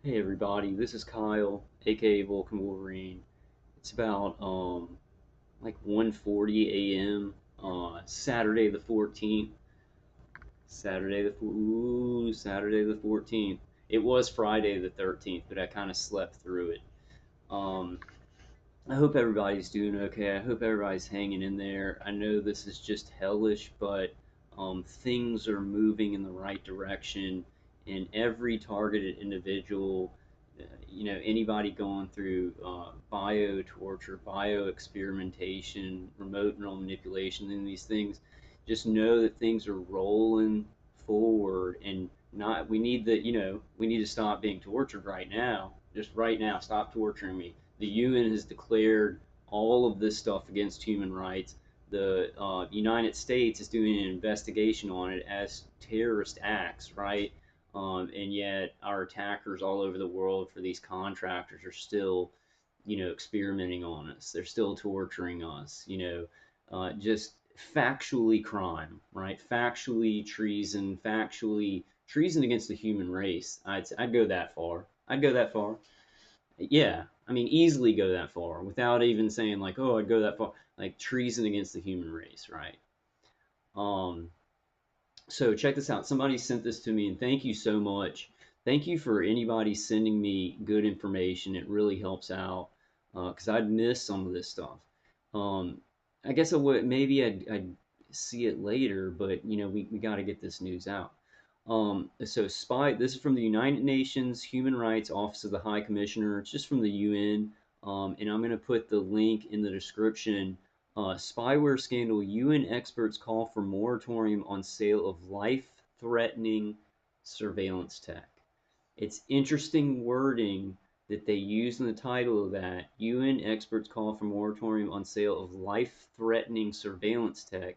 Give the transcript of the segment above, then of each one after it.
Hey everybody, this is Kyle, aka Vulcan Wolverine. It's about like 1:40 a.m. Saturday the 14th. Saturday the 14th. It was Friday the 13th, but I kind of slept through it. Um, I hope everybody's doing okay. I hope everybody's hanging in there. I know this is just hellish, but things are moving in the right direction, and every targeted individual, anybody going through bio torture, bio experimentation, remote neural manipulation, and these things, just know that things are rolling forward, and not. We need to stop being tortured right now. Just right now, stop torturing me. The UN has declared all of this stuff against human rights. The United States is doing an investigation on it as terrorist acts, right? And yet our attackers all over the world for these contractors are still, experimenting on us. They're still torturing us. Just factually crime, right? Factually treason, factually treason against the human race. I'd go that far. I'd go that far. Yeah, I mean, easily go that far without even saying like, oh, I'd go that far. Like treason against the human race, right? Um, so check this out. Somebody sent this to me, and thank you so much. Thank you for anybody sending me good information. It really helps out because I'd miss some of this stuff. Um, I guess I would I'd see it later, but we got to get this news out. So spy. This is from the United Nations Human Rights Office of the High Commissioner. It's just from the UN, and I'm going to put the link in the description. Spyware scandal. UN experts call for moratorium on sale of life-threatening surveillance tech. It's interesting wording that they use in the title of that. UN experts call for moratorium on sale of life-threatening surveillance tech.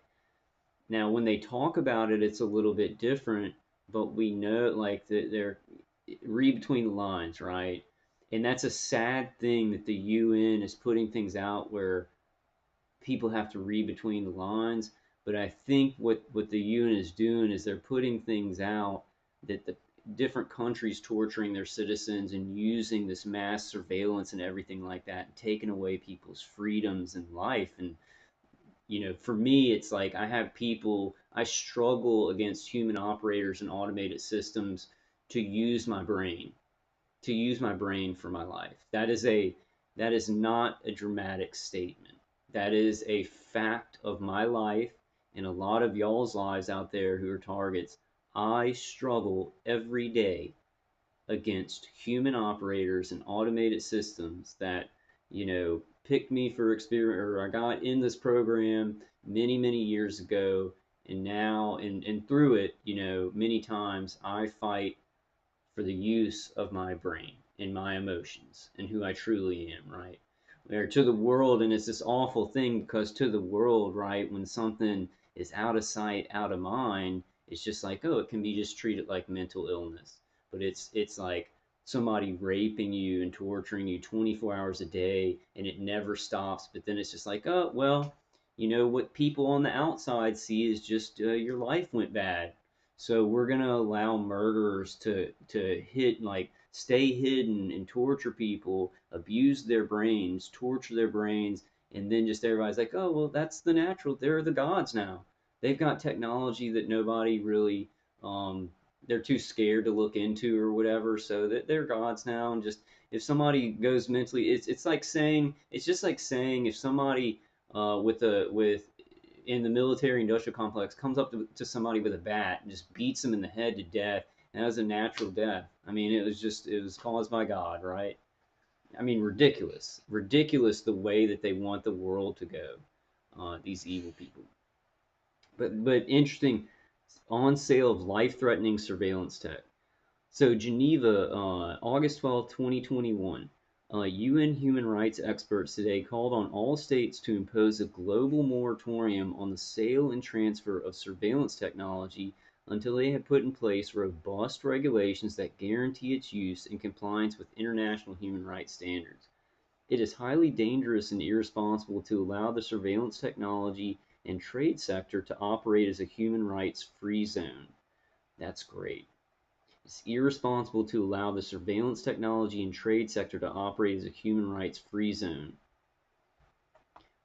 Now, when they talk about it, it's a little bit different, but we know like that they're read between the lines, right? And that's a sad thing that the UN is putting things out where people have to read between the lines. But I think what the UN is doing is they're putting things out that the different countries torturing their citizens and using this mass surveillance and everything like that, and taking away people's freedoms and life. And for me, it's like I struggle against human operators and automated systems to use my brain, for my life. That is not a dramatic statement. That is a fact of my life and a lot of y'all's lives out there who are targets. I struggle every day against human operators and automated systems that picked me for experience, or I got in this program many years ago, and now and through it, many times I fight for the use of my brain and my emotions and who I truly am, right? Or to the world, and it's this awful thing because to the world, right, when something is out of sight, out of mind, it's just like, oh, it can be just treated like mental illness. But it's like somebody raping you and torturing you 24 hours a day and it never stops. But then it's just like, oh, well, what people on the outside see is just your life went bad, so we're gonna allow murderers to hit like stay hidden and torture people, abuse their brains, torture their brains, and then just everybody's like, oh well, that's the natural. They're the gods now. They've got technology that nobody really they're too scared to look into or whatever, so that they're gods now. And just if somebody goes mentally, it's just like saying if somebody with in the military industrial complex comes up to somebody with a bat and just beats them in the head to death, and that was a natural death. I mean, it was caused by God, right? I mean, ridiculous the way that they want the world to go, these evil people. But interesting, on sale of life-threatening surveillance tech. So Geneva, August 12th, 2021. UN human rights experts today called on all states to impose a global moratorium on the sale and transfer of surveillance technology until they have put in place robust regulations that guarantee its use in compliance with international human rights standards. It is highly dangerous and irresponsible to allow the surveillance technology and trade sector to operate as a human rights free zone. That's great. It's irresponsible to allow the surveillance technology and trade sector to operate as a human rights free zone.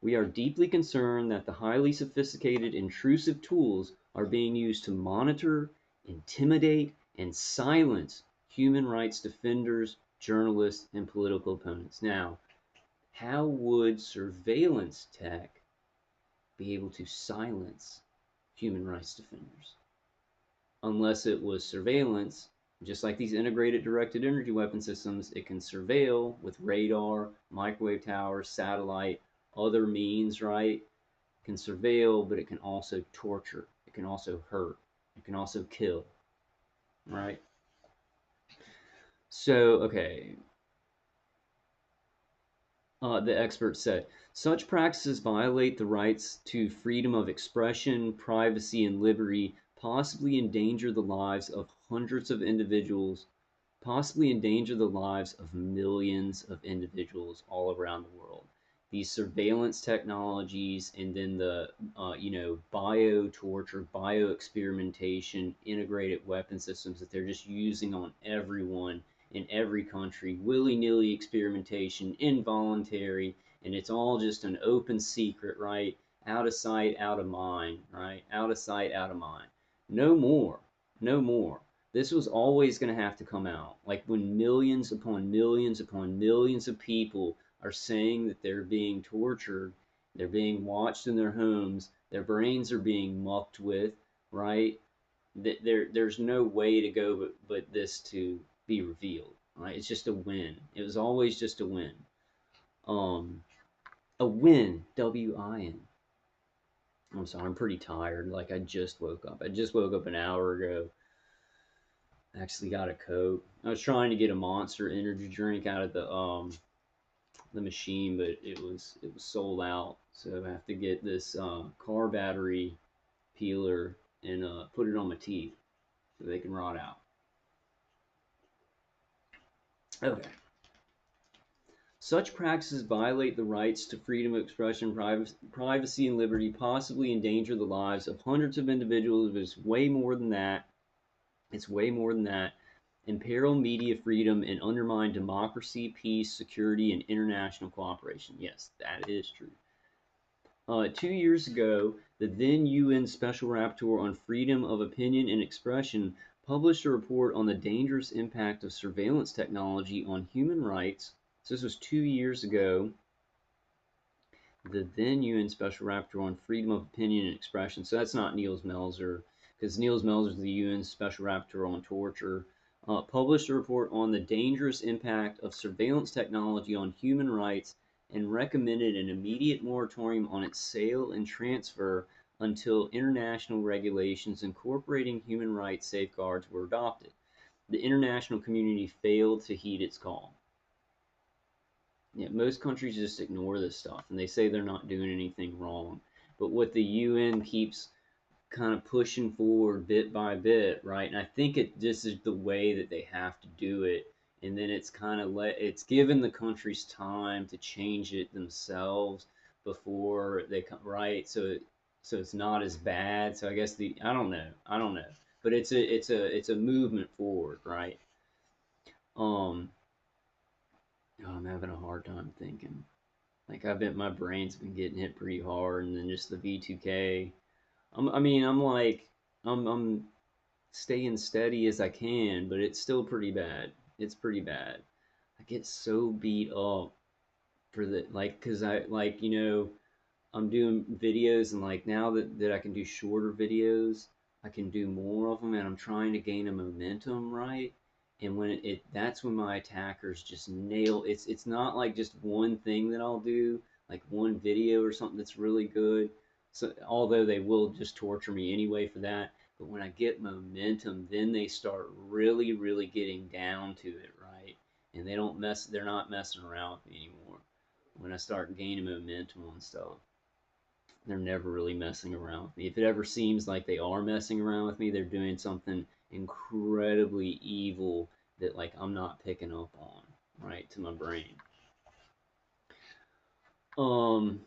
We are deeply concerned that the highly sophisticated intrusive tools are being used to monitor, intimidate, and silence human rights defenders, journalists, and political opponents. Now, how would surveillance tech be able to silence human rights defenders? Unless it was surveillance, just like these integrated directed energy weapon systems, it can surveil with radar, microwave towers, satellite, other means, right? It can surveil, but it can also torture. It can also hurt. It can also kill, right? So, okay, the expert said, such practices violate the rights to freedom of expression, privacy, and liberty, possibly endanger the lives of hundreds of individuals, possibly endanger the lives of millions of individuals all around the world. These surveillance technologies and then the, bio torture, bio experimentation, integrated weapon systems that they're just using on everyone in every country, willy nilly experimentation, involuntary, and it's all just an open secret, right? Out of sight, out of mind, right? Out of sight, out of mind. No more. No more. This was always going to have to come out. Like when millions upon millions upon millions of people are saying that they're being tortured, they're being watched in their homes, their brains are being mucked with, right? There's no way to go but this to be revealed, right? It's just a win. It was always just a win. Um, a win, W-I-N. I'm sorry, I'm pretty tired. Like I just woke up. I just woke up an hour ago. Actually got a Coke. I was trying to get a Monster energy drink out of the machine, but it was sold out. So I have to get this car battery peeler and put it on my teeth so they can rot out. Okay. Such practices violate the rights to freedom of expression, privacy, and liberty, possibly endanger the lives of hundreds of individuals. But it's way more than that. It's way more than that. Imperil media freedom and undermine democracy, peace, security, and international cooperation. Yes, that is true. 2 years ago, the then UN Special Rapporteur on Freedom of Opinion and Expression published a report on the dangerous impact of surveillance technology on human rights. So this was 2 years ago. The then UN Special Rapporteur on Freedom of Opinion and Expression. So that's not Niels Melzer, because Niels Melzer is the UN Special Rapporteur on Torture. Published a report on the dangerous impact of surveillance technology on human rights and recommended an immediate moratorium on its sale and transfer until international regulations incorporating human rights safeguards were adopted. The international community failed to heed its call. Yeah, most countries just ignore this stuff and they say they're not doing anything wrong. But what the UN keeps kind of pushing forward bit by bit, right? And I think this is the way that they have to do it. And then it's kind of it's given the countries time to change it themselves before they come, right? So it's not as bad. So I guess I don't know, but it's a movement forward, right? Um, oh, I'm having a hard time thinking. Like I bet my brain's been getting hit pretty hard, and then just the V2K. I mean, I'm staying steady as I can, but it's still pretty bad. It's pretty bad. I get so beat up for the like, cause I like I'm doing videos and like now that I can do shorter videos, I can do more of them and I'm trying to gain a momentum, right? And when that's when my attackers just nail it's not like just one thing that I'll do, like one video or something that's really good. So although they will just torture me anyway for that, but when I get momentum, then they start really, really getting down to it, right? And they're not messing around with me anymore. When I start gaining momentum on stuff, they're never really messing around with me. If it ever seems like they are messing around with me, they're doing something incredibly evil that like I'm not picking up on, right, to my brain. Um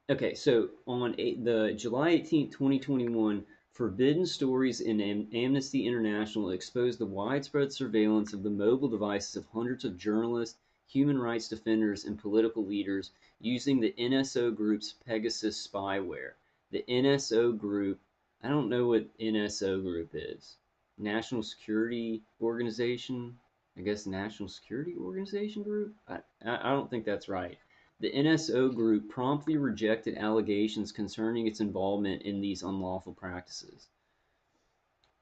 okay, so on the July 18th, 2021, Forbidden Stories in Amnesty International exposed the widespread surveillance of the mobile devices of hundreds of journalists, human rights defenders, and political leaders using the NSO Group's Pegasus spyware. The NSO Group, I don't know what NSO Group is. National Security Organization? I guess National Security Organization Group? I don't think that's right. The NSO Group promptly rejected allegations concerning its involvement in these unlawful practices.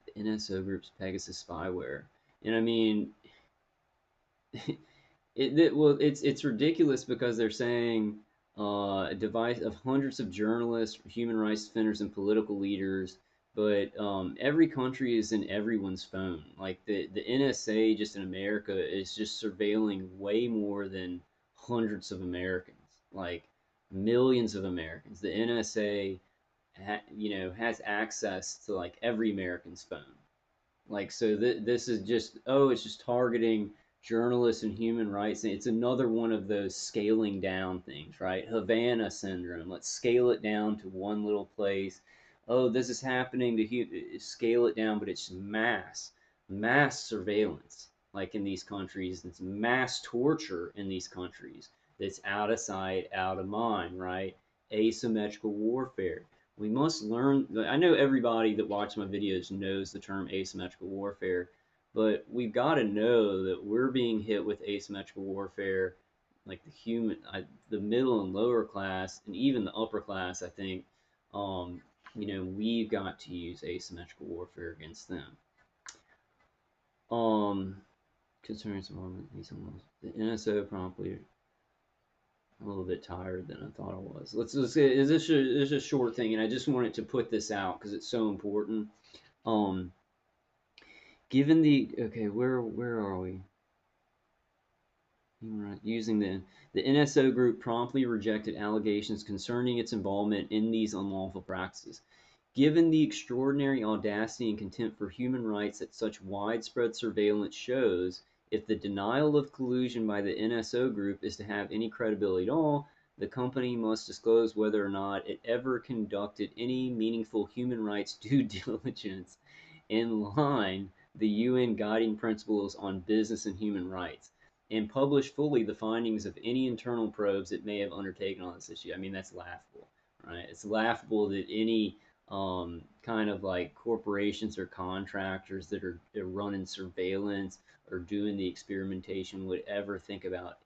The NSO Group's Pegasus spyware. And I mean, it's ridiculous because they're saying a device of hundreds of journalists, human rights defenders, and political leaders. But every country is in everyone's phone. Like the NSA, just in America, is just surveilling way more than hundreds of Americans, like millions of Americans. The NSA, has access to like every American's phone. Like, so this is just, oh, it's just targeting journalists and human rights. It's another one of those scaling down things, right? Havana syndrome. Let's scale it down to one little place. Oh, this is happening to scale it down, but it's mass surveillance, like in these countries. It's mass torture in these countries. That's out of sight, out of mind, right? Asymmetrical warfare. We must learn. I know everybody that watches my videos knows the term asymmetrical warfare, but we've got to know that we're being hit with asymmetrical warfare, like the middle and lower class, and even the upper class. I think, we've got to use asymmetrical warfare against them. Concerning some the NSO promptly a little bit tired than I thought I was. Let's get is this a short thing, and I just wanted to put this out because it's so important. Um, given the okay, where are we? Right, using the NSO Group promptly rejected allegations concerning its involvement in these unlawful practices. Given the extraordinary audacity and contempt for human rights that such widespread surveillance shows, if the denial of collusion by the NSO Group is to have any credibility at all, the company must disclose whether or not it ever conducted any meaningful human rights due diligence in line the UN guiding principles on business and human rights, and publish fully the findings of any internal probes it may have undertaken on this issue. I mean, that's laughable, right? It's laughable that any kind of like corporations or contractors that are running surveillance or doing the experimentation would ever think about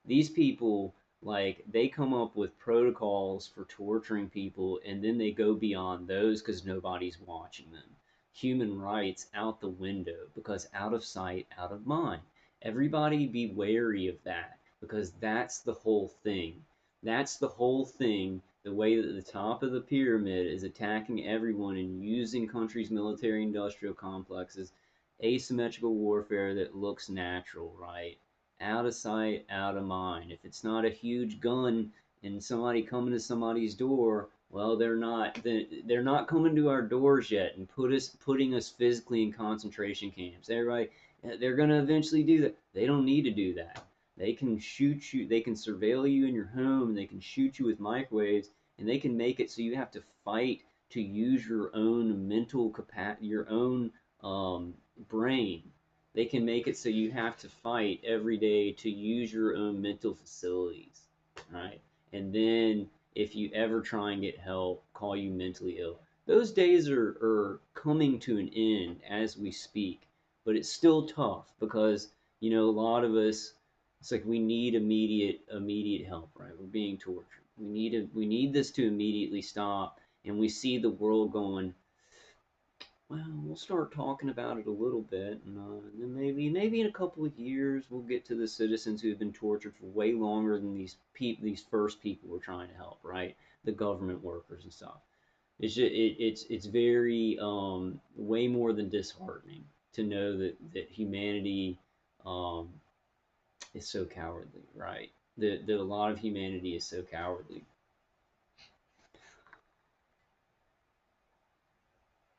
these people. Like, they come up with protocols for torturing people, and then they go beyond those because nobody's watching them. Human rights out the window, because out of sight, out of mind. Everybody be wary of that, because that's the whole thing. That's the whole thing. The way that the top of the pyramid is attacking everyone and using countries' military industrial complexes, asymmetrical warfare that looks natural, right? Out of sight, out of mind. If it's not a huge gun and somebody coming to somebody's door, well, they're not coming to our doors yet and putting us physically in concentration camps. Everybody, they're gonna eventually do that. They don't need to do that. They can shoot you. They can surveil you in your home. And they can shoot you with microwaves, and they can make it so you have to fight to use your own mental capacity, your own brain. They can make it so you have to fight every day to use your own mental facilities, right? And then if you ever try and get help, call you mentally ill. Those days are coming to an end as we speak, but it's still tough because a lot of us, it's like we need immediate help, right? We're being tortured. We need this to immediately stop, and we see the world going, well, we'll start talking about it a little bit, and then maybe in a couple of years we'll get to the citizens who have been tortured for way longer than these first people we're trying to help, right? The government workers and stuff. It's very way more than disheartening to know that humanity um, is so cowardly, right? That a lot of humanity is so cowardly.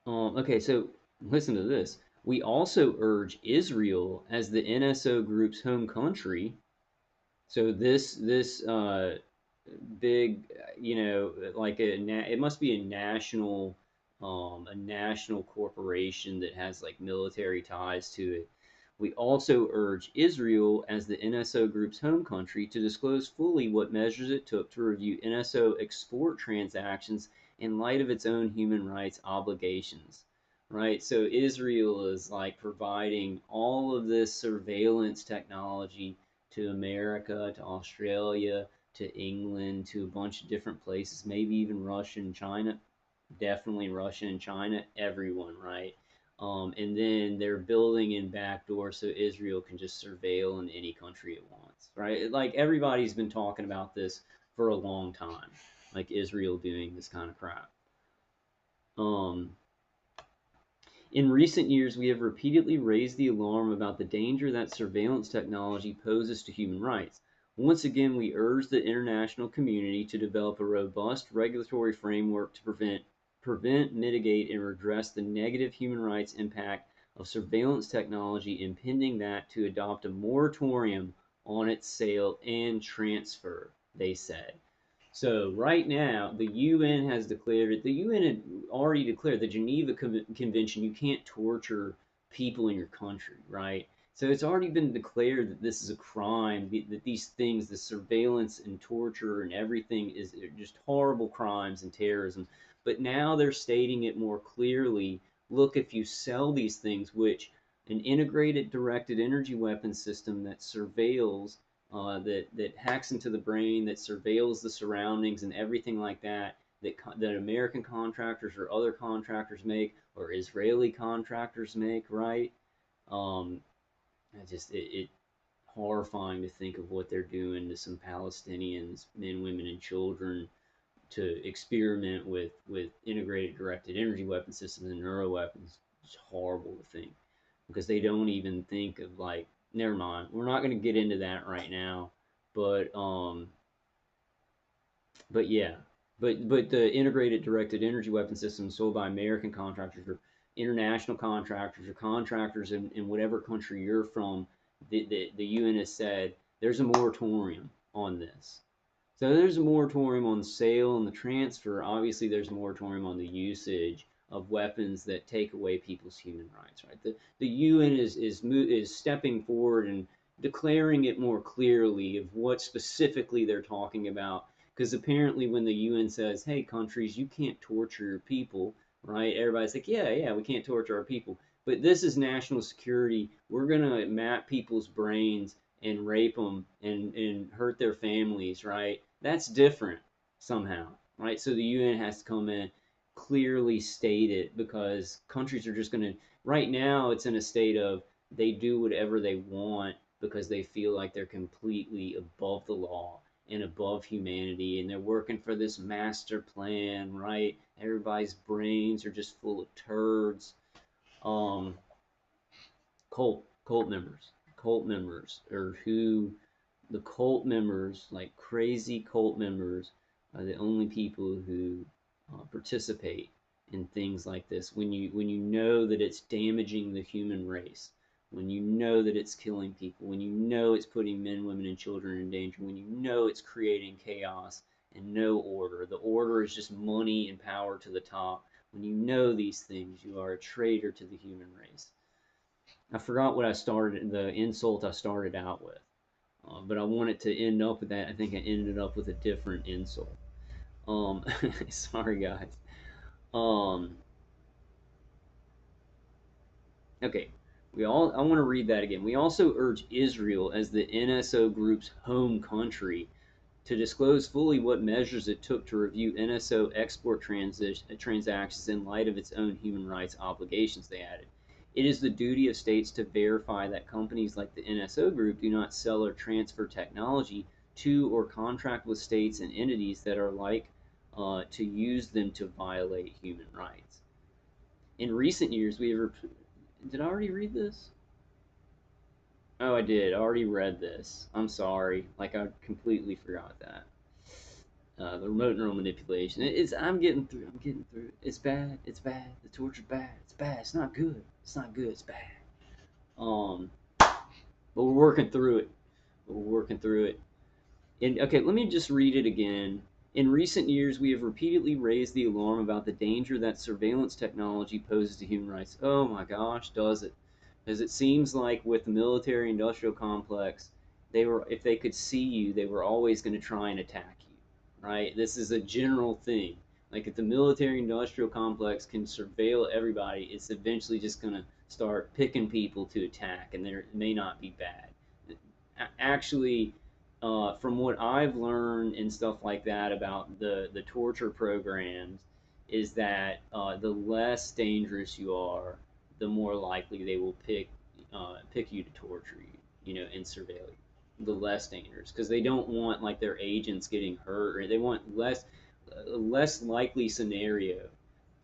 Okay, so listen to this. We also urge Israel as the NSO group's home country. So this big, like it must be a national a national corporation that has like military ties to it. We also urge Israel, as the NSO group's home country, to disclose fully what measures it took to review NSO export transactions in light of its own human rights obligations. Right? So Israel is like providing all of this surveillance technology to America, to Australia, to England, to a bunch of different places, maybe even Russia and China. Definitely Russia and China, everyone, right? And then they're building in backdoor so Israel can just surveil in any country it wants, right? Like everybody's been talking about this for a long time, like Israel doing this kind of crap. Um, in recent years, we have repeatedly raised the alarm about the danger that surveillance technology poses to human rights. Once again, we urge the international community to develop a robust regulatory framework to prevent, mitigate, and redress the negative human rights impact of surveillance technology, and pending that, to adopt a moratorium on its sale and transfer, they said. So right now, the UN has declared it. The UN had already declared the Geneva Convention. You can't torture people in your country, right? So it's already been declared that this is a crime. That these things, the surveillance and torture and everything, is just horrible crimes and terrorism. But now they're stating it more clearly. Look, if you sell these things, which an integrated directed energy weapon system that surveils that hacks into the brain, that surveils the surroundings and everything like that, that American contractors or other contractors make, or Israeli contractors make, right? Um, it horrifying to think of what they're doing to some Palestinians, men, women, and children, to experiment with integrated directed energy weapon systems and neuro weapons. It's horrible to think, because they don't even think of, like, never mind, we're not going to get into that right now, but yeah, but the integrated directed energy weapon systems sold by American contractors or international contractors or contractors in whatever country you're from, the UN has said there's a moratorium on this. So there's a moratorium on the sale and the transfer. Obviously, there's a moratorium on the usage of weapons that take away people's human rights. Right? The UN is stepping forward and declaring it more clearly of what specifically they're talking about. Because apparently, when the UN says, "Hey, countries, you can't torture your people," right? Everybody's like, "Yeah, yeah, we can't torture our people." But this is national security. We're gonna map people's brains and rape them and hurt their families, right? That's different somehow, right? So the UN has to come in, clearly state it, because countries are just going to, right now, it's in a state of they do whatever they want because they feel like they're completely above the law and above humanity, and they're working for this master plan, right? Everybody's brains are just full of turds. Um, cult members, or who the cult members, like crazy cult members, are the only people who participate in things like this. When you know that it's damaging the human race, when you know that it's killing people, when you know it's putting men, women, and children in danger, when you know it's creating chaos and no order, the order is just money and power to the top. When you know these things, you are a traitor to the human race. I forgot what I started, the insult I started out with, but I wanted to end up with that. I think I ended up with a different insult. Um, sorry guys. Um, okay. I want to read that again. We also urge Israel, as the NSO group's home country, to disclose fully what measures it took to review NSO export transactions in light of its own human rights obligations, they added. It is the duty of states to verify that companies like the NSO Group do not sell or transfer technology to or contract with states and entities that are like to use them to violate human rights. In recent years, we have. Did I already read this? Oh, I did. I already read this. I'm sorry. Like, I completely forgot that. The remote neural manipulation. It's I'm getting through. I'm getting through it. It's bad. It's bad. The torture's bad. It's bad. It's not good. It's not good. It's bad. Um, but we're working through it. We're working through it. And okay, let me just read it again. In recent years, we have repeatedly raised the alarm about the danger that surveillance technology poses to human rights. Oh my gosh, does it? Because it seems like with the military-industrial complex, they were if they could see you, they were always going to try and attack you, right? This is a general thing. Like if the military-industrial complex can surveil everybody, it's eventually just going to start picking people to attack, and there may not be bad. Actually, from what I've learned and stuff like that about the torture programs, is that the less dangerous you are, the more likely they will pick you to torture you, and surveil you. The less dangerous, because they don't want like their agents getting hurt, or they want a less likely scenario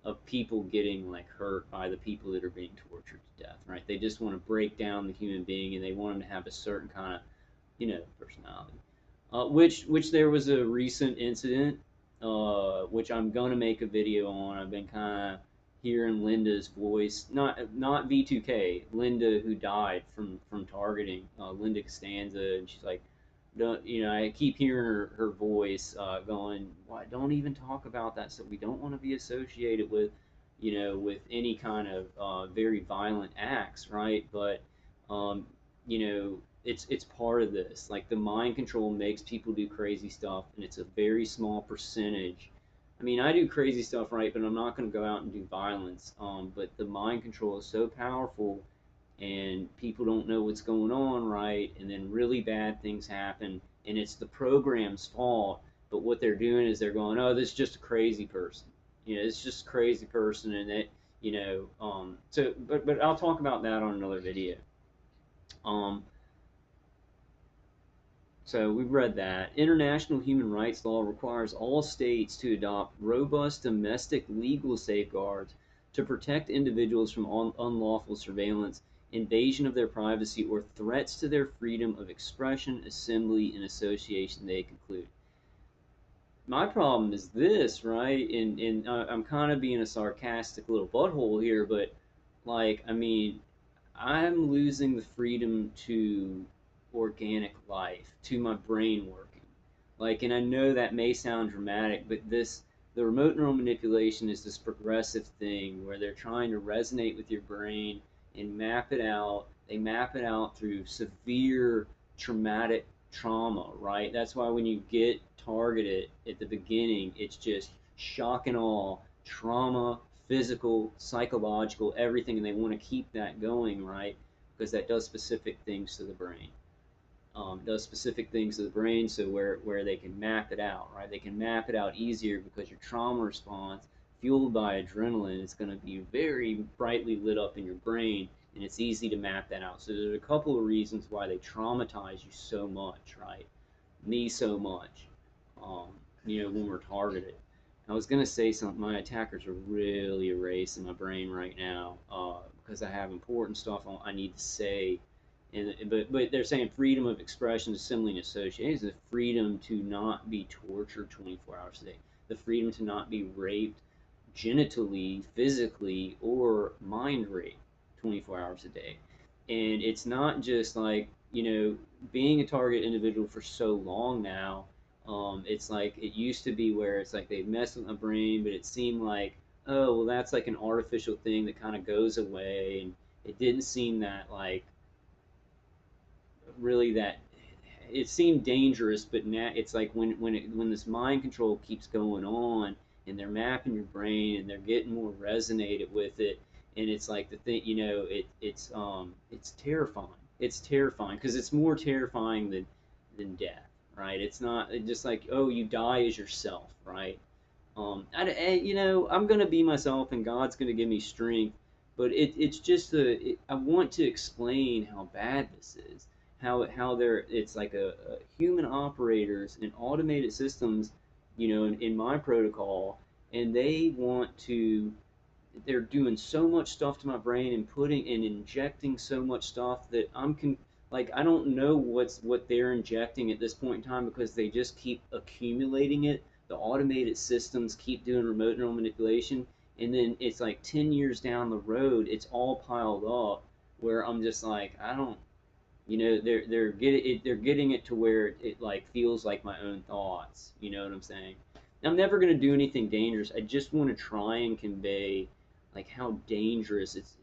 of people getting like hurt by the people that are being tortured to death, right? They just want to break down the human being, and they want them to have a certain kind of personality. Which there was a recent incident, which I'm gonna make a video on. I've been kind of hearing Linda's voice, not V2K, Linda who died from targeting, Linda Costanza, and she's like, don't I keep hearing her voice going, why don't even talk about that, so we don't want to be associated with with any kind of very violent acts, right? But um, it's part of this. Like the mind control makes people do crazy stuff, and it's a very small percentage. I mean, I do crazy stuff, right? But I'm not going to go out and do violence. But the mind control is so powerful, and people don't know what's going on, right? And then really bad things happen, and it's the program's fault. But what they're doing is they're going, "Oh, this is just a crazy person. It's just a crazy person," and it, So, but I'll talk about that on another video. Um, So we've read that. International human rights law requires all states to adopt robust domestic legal safeguards to protect individuals from unlawful surveillance, invasion of their privacy, or threats to their freedom of expression, assembly, and association, they conclude. My problem is this, right? And I'm kind of being a sarcastic little butthole here, but like, I mean, I'm losing the freedom to organic life, to my brain working. Like, and I know that may sound dramatic, but the remote neural manipulation is this progressive thing where they're trying to resonate with your brain and map it out. They map it out through severe traumatic trauma, right? That's why when you get targeted at the beginning, it's just shock and awe, trauma, physical, psychological, everything, and they want to keep that going, right? Because that does specific things to the brain. Does specific things to the brain, so where they can map it out, right? They can map it out easier because your trauma response, fueled by adrenaline, is going to be very brightly lit up in your brain, and it's easy to map that out. So there's a couple of reasons why they traumatize you so much, right? Me so much, um, when we're targeted. I was gonna say something. My attackers are really erasing my brain right now because I have important stuff I need to say. But they're saying freedom of expression, assembly, and association is the freedom to not be tortured 24 hours a day, the freedom to not be raped genitally, physically, or mind raped 24 hours a day. And it's not just like, being a target individual for so long now. It's like it used to be where it's like they messed with my brain, but it seemed like, oh, well, that's like an artificial thing that kind of goes away. And it didn't seem that like really that it seemed dangerous, but now it's like when this mind control keeps going on, and they're mapping your brain, and they're getting more resonated with it, and it's like the thing, it's terrifying. It's terrifying because it's more terrifying than death, right? It's not just like, oh, you die as yourself, right? I'm gonna be myself, and God's gonna give me strength. But it's just I want to explain how bad this is. How it's like a human operators and automated systems, in my protocol, and they want to. They're doing so much stuff to my brain and putting and injecting so much stuff that like I don't know what they're injecting at this point in time because they just keep accumulating it. The automated systems keep doing remote neural manipulation, and then it's like 10 years down the road, it's all piled up where I'm just like, I don't, they're getting it to where it like feels like my own thoughts. You know what I'm saying? I'm never going to do anything dangerous. I just want to try and convey like how dangerous it's.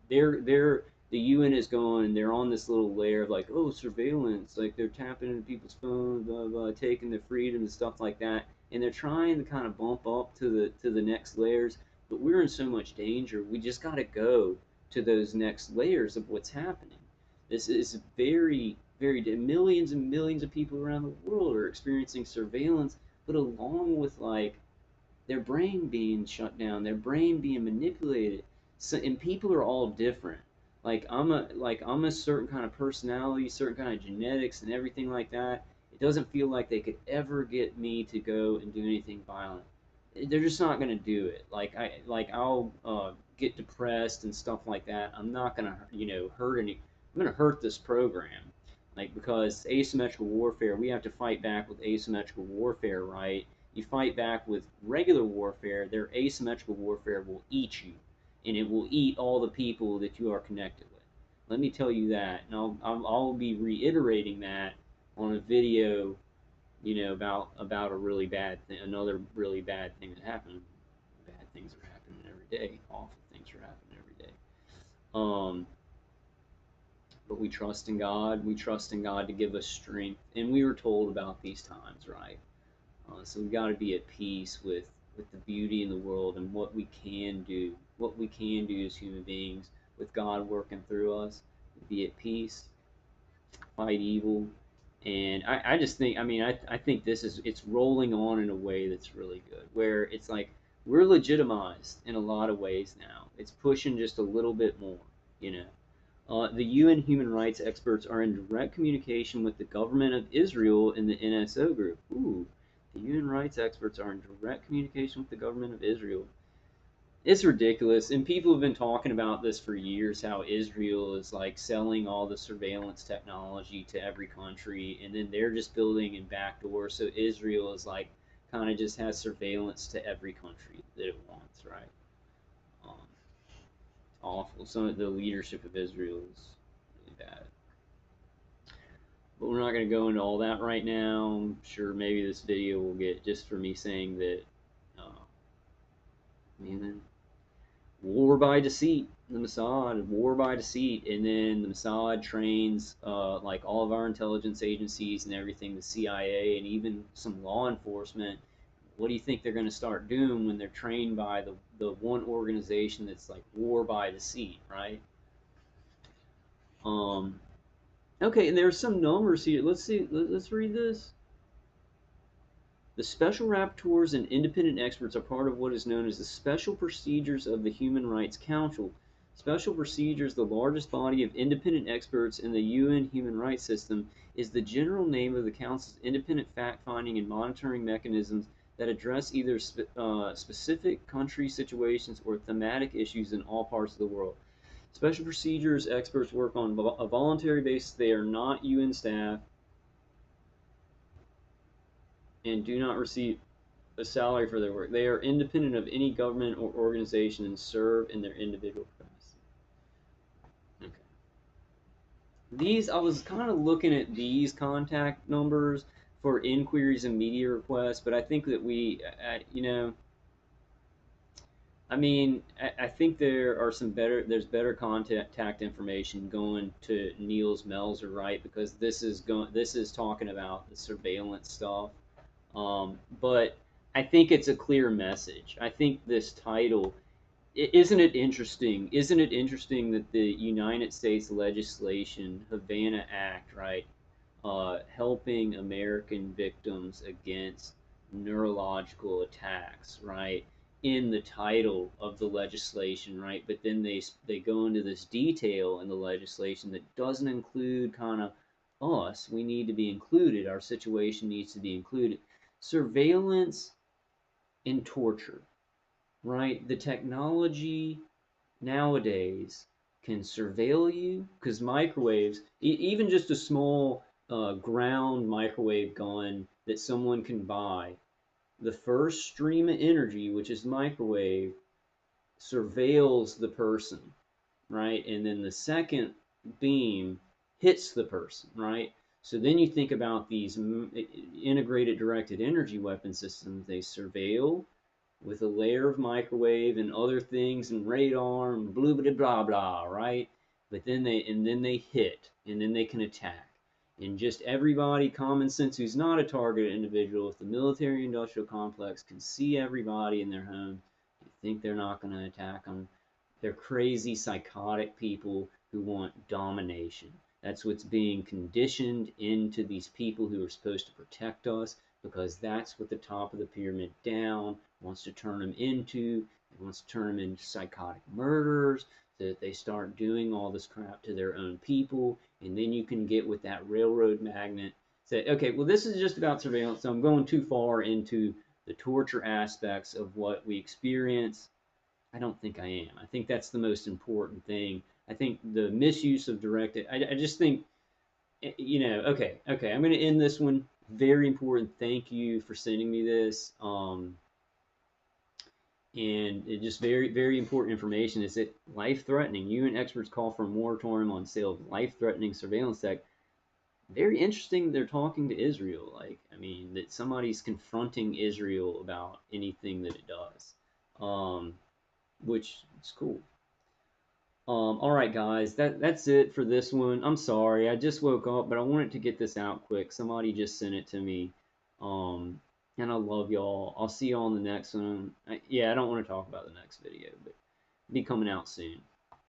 They're the UN is going. They're on this little layer of like, oh, surveillance. Like they're tapping into people's phones, blah blah, taking their freedom and stuff like that. And they're trying to kind of bump up to the next layers. But we're in so much danger. We just got to go to those next layers of what's happening. This is very millions and millions of people around the world are experiencing surveillance, but along with like their brain being shut down, their brain being manipulated. So, and people are all different. I'm a certain kind of personality, certain kind of genetics, and everything like that. It doesn't feel like they could ever get me to go and do anything violent. They're just not gonna do it. I'll get depressed and stuff like that. I'm not gonna hurt any. I'm gonna hurt this program, like because asymmetrical warfare. We have to fight back with asymmetrical warfare, right? You fight back with regular warfare, their asymmetrical warfare will eat you, and it will eat all the people that you are connected with. Let me tell you that, and I'll be reiterating that on a video, about a really bad thing, another really bad thing that happened. Bad things are happening every day. Awful things are happening every day. Um, but we trust in God. We trust in God to give us strength, and we were told about these times, right? So we got to be at peace with the beauty in the world and what we can do as human beings with God working through us. Be at peace, fight evil, and I just think I think it's rolling on in a way that's really good, where it's like we're legitimized in a lot of ways now. It's pushing just a little bit more, you know. The UN human rights experts are in direct communication with the government of Israel and the NSO group. Ooh, the human rights experts are in direct communication with the government of Israel. It's ridiculous, and people have been talking about this for years. How Israel is like selling all the surveillance technology to every country, and then they're just building in backdoors. So Israel is like kind of just has surveillance to every country that it wants, right? Um, Awful. Some of the leadership of Israel is really bad. But we're not going to go into all that right now. I'm sure maybe this video will get just for me saying that, man, war by deceit, the Mossad, war by deceit, and then the Mossad trains like all of our intelligence agencies and everything, the CIA and even some law enforcement. What do you think they're going to start doing when they're trained by the one organization that's like war by deceit, right? Um, okay, and there's some numbers here. Let's see. Let's read this. The special rapporteurs and independent experts are part of what is known as the Special Procedures of the Human Rights Council. Special Procedures, the largest body of independent experts in the UN human rights system, is the general name of the Council's independent fact-finding and monitoring mechanisms that address either specific country situations or thematic issues in all parts of the world. Special Procedures experts work on a voluntary basis. They are not UN staff and do not receive a salary for their work. They are independent of any government or organization and serve in their individual capacity. Okay. I was kind of looking at these contact numbers for inquiries and media requests, but I think that I think there's better contact information going to Niels Melzer, right? Because this is talking about the surveillance stuff. But I think it's a clear message. I think this title, isn't it interesting? Isn't it interesting that the United States legislation, Havana Act, right, helping American victims against neurological attacks, right, in the title of the legislation, right? But then they go into this detail in the legislation that doesn't include kind of us. We need to be included. Our situation needs to be included. Surveillance and torture, right? The technology nowadays can surveil you because microwaves, even just a small ground microwave gun that someone can buy, the first stream of energy, which is microwave, surveils the person, right? And then the second beam hits the person, right? So then you think about these integrated directed energy weapon systems. They surveil with a layer of microwave and other things and radar and blah blah blah blah, right? But then they hit and then they can attack. And just everybody, common sense, who's not a targeted individual, if the military industrial complex can see everybody in their home, you think they're not going to attack them. They're crazy, psychotic people who want domination. That's what's being conditioned into these people who are supposed to protect us, because that's what the top of the pyramid down wants to turn them into. It wants to turn them into psychotic murderers so that they start doing all this crap to their own people. And then you can get with that railroad magnet. Say, okay, well, this is just about surveillance, so I'm going too far into the torture aspects of what we experience. I don't think I am. I think that's the most important thing. I think the misuse of directed, I just think, okay, I'm going to end this one. Very important. Thank you for sending me this. And it just very, very important information is that life-threatening. UN experts call for a moratorium on sale of life-threatening surveillance tech. Very interesting. They're talking to Israel. Like, I mean, that somebody's confronting Israel about anything that it does, which is cool. All right, guys, that's it for this one. I'm sorry, I just woke up, but I wanted to get this out quick. Somebody just sent it to me, um, and I love y'all. I'll see y'all on the next one. Yeah, I don't want to talk about the next video, but it'll be coming out soon.